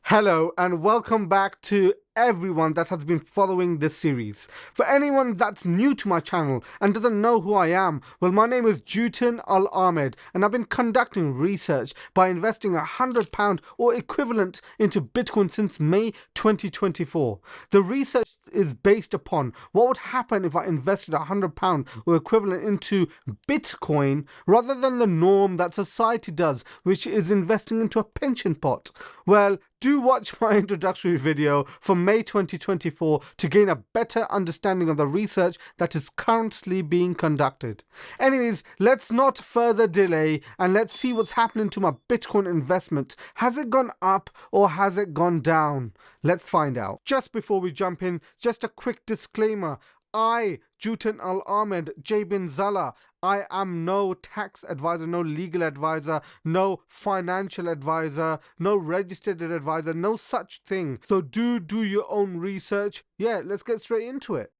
Hello and welcome back to everyone that has been following this series. For anyone that's new to my channel and doesn't know who I am, well, my name is Jutin Al Ahmed and I've been conducting research by investing £100 or equivalent into Bitcoin since May 2024. The research is based upon what would happen if I invested £100 or equivalent into Bitcoin rather than the norm that society does, which is investing into a pension pot. Well, do watch my introductory video from May 2024 to gain a better understanding of the research that is currently being conducted. Anyways, let's not further delay and let's see what's happening to my Bitcoin investment. Has it gone up or has it gone down? Let's find out. Just before we jump in, just a quick disclaimer. I, Jutin Al Ahmed J bin Zala, I am no tax advisor, no legal advisor, no financial advisor, no registered advisor, no such thing. So do your own research. Yeah, let's get straight into it.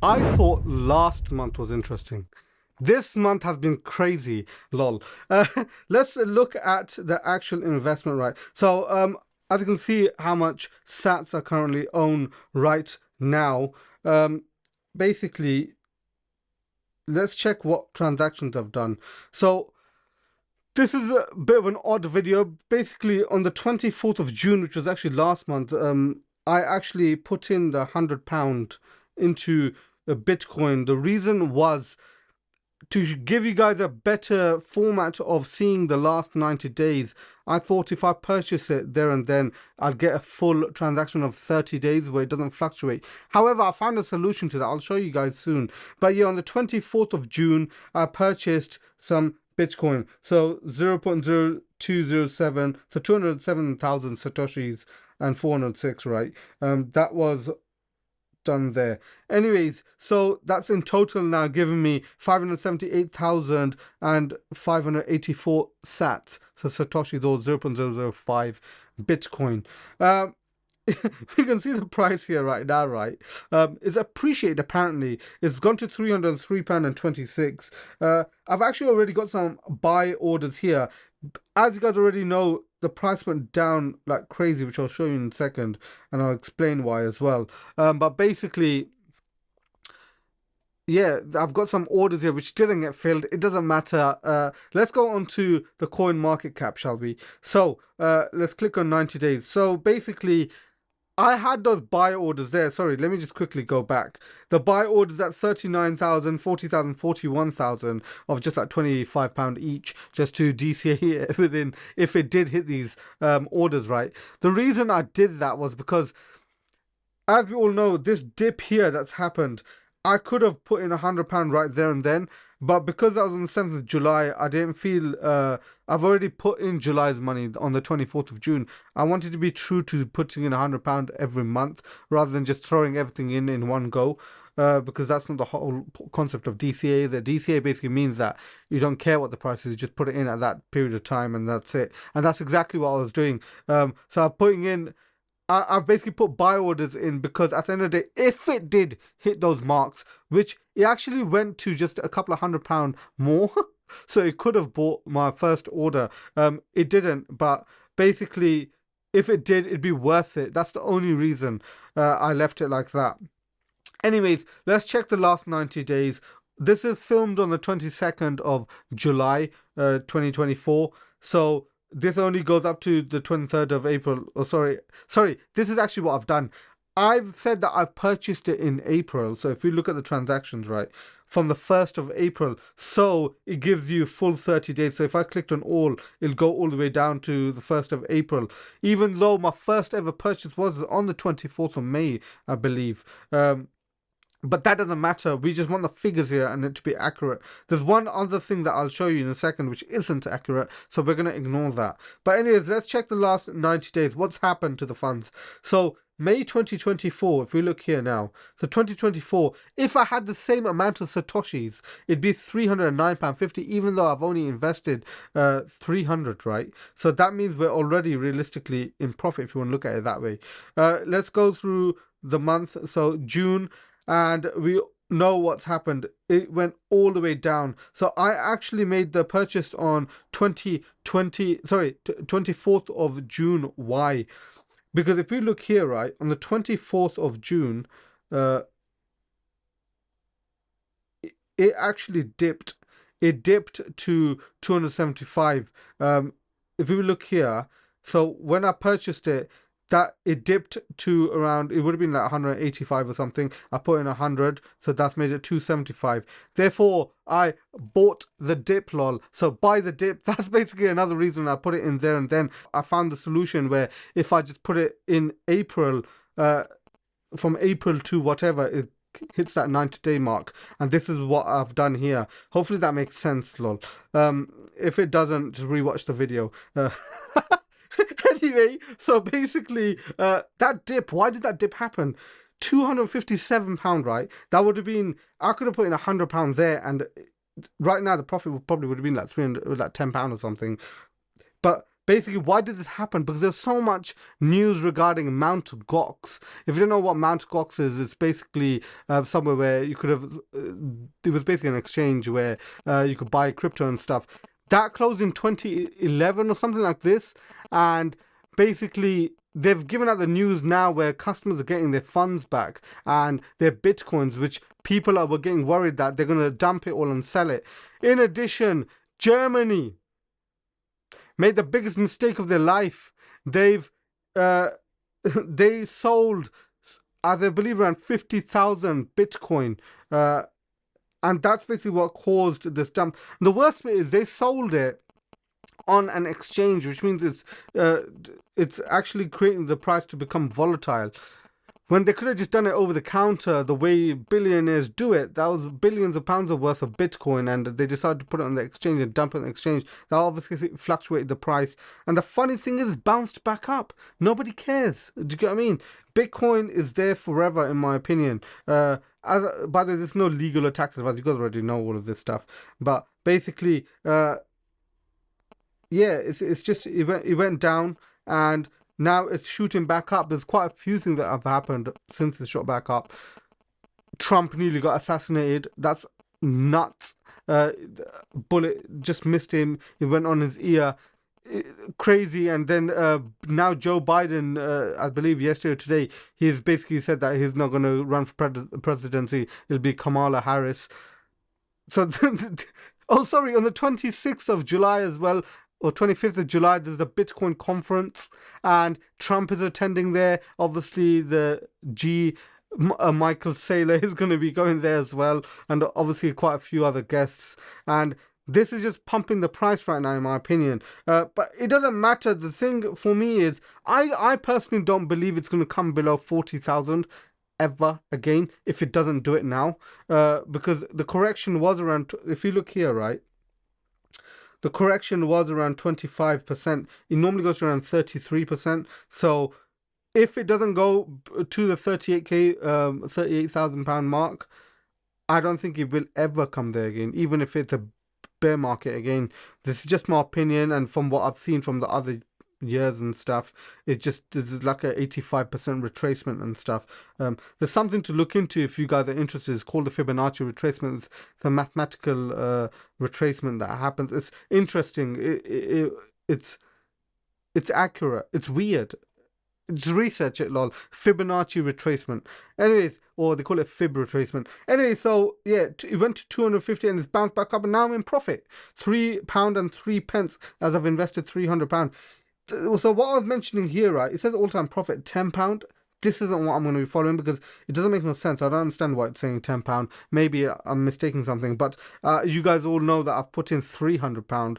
I thought last month was interesting. This month has been crazy, lol. Let's look at the actual investment, right? So, as you can see how much sats are currently owned right now. Basically, let's check what transactions I've done. So this is a bit of an odd video. Basically, on the 24th of June, which was actually last month, I actually put in the £100 into Bitcoin. The reason was to give you guys a better format of seeing the last 90 days. I thought if I purchase it there and then, I'd get a full transaction of 30 days where it doesn't fluctuate. However, I found a solution to that. I'll show you guys soon. But yeah, on the 24th of June, I purchased some Bitcoin. So 0.0207, so 207,000 Satoshis and 406, right? That was done there. Anyways, so that's in total now giving me 578,584 sats. So Satoshi, those 0.005 Bitcoin. You can see the price here right now, right? It's appreciated apparently. It's gone to £303.26. I've actually already got some buy orders here. As you guys already know, the price went down like crazy, which I'll show you in a second, and I'll explain why as well. But basically, yeah, I've got some orders here which didn't get filled. It doesn't matter. Let's go on to the coin market cap, shall we? So let's click on 90 days. So basically, I had those buy orders there. Sorry, let me just quickly go back. The buy orders at 39,000, 40,000, 41,000 of just like £25 each, just to DCA it within if it did hit these orders, right? The reason I did that was because, as we all know, this dip here that's happened, I could have put in £100 right there and then, but because that was on the 7th of July, I didn't feel, I've already put in July's money on the 24th of June. I wanted to be true to putting in £100 every month rather than just throwing everything in one go. Because that's not the whole concept of DCA. The DCA basically means that you don't care what the price is, you just put it in at that period of time and that's it. And that's exactly what I was doing. So I'm putting in, I've basically put buy orders in because at the end of the day, if it did hit those marks, which it actually went to just a couple of £100 more, so it could have bought my first order. It didn't, but basically, if it did, it'd be worth it. That's the only reason I left it like that. Anyways, let's check the last 90 days. This is filmed on the 22nd of July, 2024. So this only goes up to the 23rd of April. Oh, sorry, this is actually what I've done. I've said that I've purchased it in April. So if you look at the transactions, right, from the 1st of April, so it gives you full 30 days. So if I clicked on all, it'll go all the way down to the 1st of April, even though my first ever purchase was on the 24th of May, I believe. But that doesn't matter. We just want the figures here and it to be accurate. There's one other thing that I'll show you in a second which isn't accurate, so we're going to ignore that. But anyways, let's check the last 90 days. What's happened to the funds? So May 2024, if we look here now, so 2024, if I had the same amount of Satoshis, it'd be £309.50, even though I've only invested 300, right? So that means we're already realistically in profit if you want to look at it that way. Let's go through the month. So June, and we know what's happened. It went all the way down. So I actually made the purchase on 24th of June. Why? Because if we look here, right, on the 24th of June, uh, it actually dipped. It dipped to 275. If we look here, so when I purchased it, that it dipped to around, it would have been like 185 or something. I put in 100, so that's made it 275. Therefore, I bought the dip, lol. So buy the dip. That's basically another reason I put it in there. And then I found the solution where if I just put it in April, from April to whatever, it hits that 90-day mark, and this is what I've done here. Hopefully that makes sense, lol. If it doesn't, just rewatch the video. Anyway, so basically, that dip, why did that dip happen? £257, right? That would have been, I could have put in £100 there, and right now the profit would probably would have been like 300, like £10 or something. But basically, why did this happen? Because there's so much news regarding Mount Gox. If you don't know what Mount Gox is, it's basically somewhere where you could have, it was basically an exchange where you could buy crypto and stuff. That closed in 2011 or something like this. And basically, they've given out the news now where customers are getting their funds back and their Bitcoins, which people were getting worried that they're going to dump it all and sell it. In addition, Germany made the biggest mistake of their life. They've they sold, as I believe, around 50,000 Bitcoin, and that's basically what caused this dump. The worst bit is they sold it on an exchange, which means it's actually creating the price to become volatile. When they could have just done it over the counter, the way billionaires do it, that was billions of pounds worth of Bitcoin, and they decided to put it on the exchange and dump it on the exchange. That obviously fluctuated the price. And the funny thing is, it's bounced back up. Nobody cares. Do you get what I mean? Bitcoin is there forever, in my opinion. By the way, there's no legal or tax advice. You guys already know all of this stuff. But basically, yeah, it's just, it went down, and now it's shooting back up. There's quite a few things that have happened since it's shot back up. Trump nearly got assassinated. That's nuts. Bullet just missed him. It went on his ear. Crazy. And then now Joe Biden, I believe yesterday or today, he's basically said that he's not going to run for presidency. It'll be Kamala Harris. So, oh, sorry, on the 26th of July as well, or 25th of July, there's a Bitcoin conference, and Trump is attending there. Obviously, the Michael Saylor is going to be going there as well, and obviously quite a few other guests. And this is just pumping the price right now, in my opinion. But it doesn't matter. The thing for me is, I personally don't believe it's going to come below 40,000 ever again if it doesn't do it now. Because the correction was around, if you look here, right, the correction was around 25%. It normally goes to around 33%. So if it doesn't go to the 38,000 pound mark, I don't think it will ever come there again, even if it's a bear market again. This is just my opinion, and from what I've seen from the other years and stuff, it just is like a 85% retracement and stuff. There's something to look into if you guys are interested. It's called the Fibonacci Retracement. It's the mathematical retracement that happens. It's interesting. It's accurate. It's weird. Just research it, lol. Fibonacci retracement. Anyways, or they call it fib retracement. Anyway, so yeah, it went to 250 and it's bounced back up, and now I'm in profit. £3.03 as I've invested £300. So what I was mentioning here, right, it says all-time profit £10. This isn't what I'm going to be following because it doesn't make no sense. I don't understand why it's saying £10. Maybe I'm mistaking something, but you guys all know that I've put in £300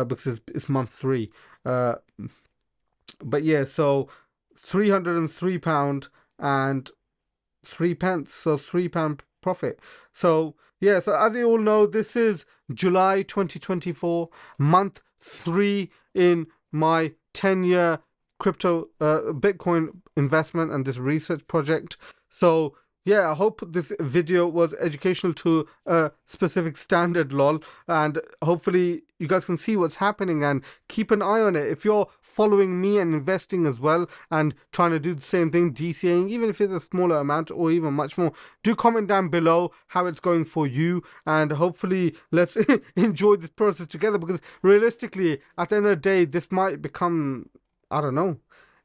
because it's month 3. But yeah, so £303 and 3 pence, so £3 profit. So yeah, so as you all know, this is July 2024, month 3 in my 10-year crypto Bitcoin investment and this research project. So yeah, I hope this video was educational to a specific standard, lol, and hopefully you guys can see what's happening and keep an eye on it. If you're following me and investing as well and trying to do the same thing, DCAing, even if it's a smaller amount or even much more, do comment down below how it's going for you, and hopefully let's enjoy this process together, because realistically at the end of the day this might become, I don't know,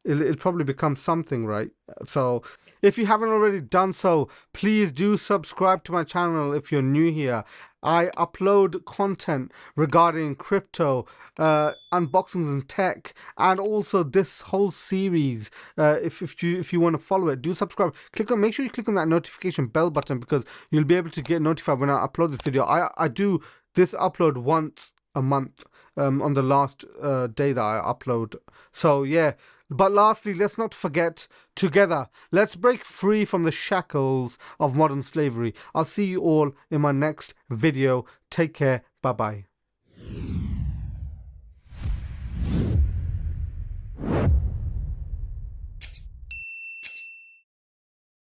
it'll probably become something, right? So if you haven't already done so, please do subscribe to my channel if you're new here. I upload content regarding crypto, unboxings and tech, and also this whole series. If you want to follow it, do subscribe. Make sure you click on that notification bell button, because you'll be able to get notified when I upload this video. I do this upload once a month, on the last day that I upload. So yeah. But lastly, let's not forget, together, let's break free from the shackles of modern slavery. I'll see you all in my next video. Take care. Bye-bye.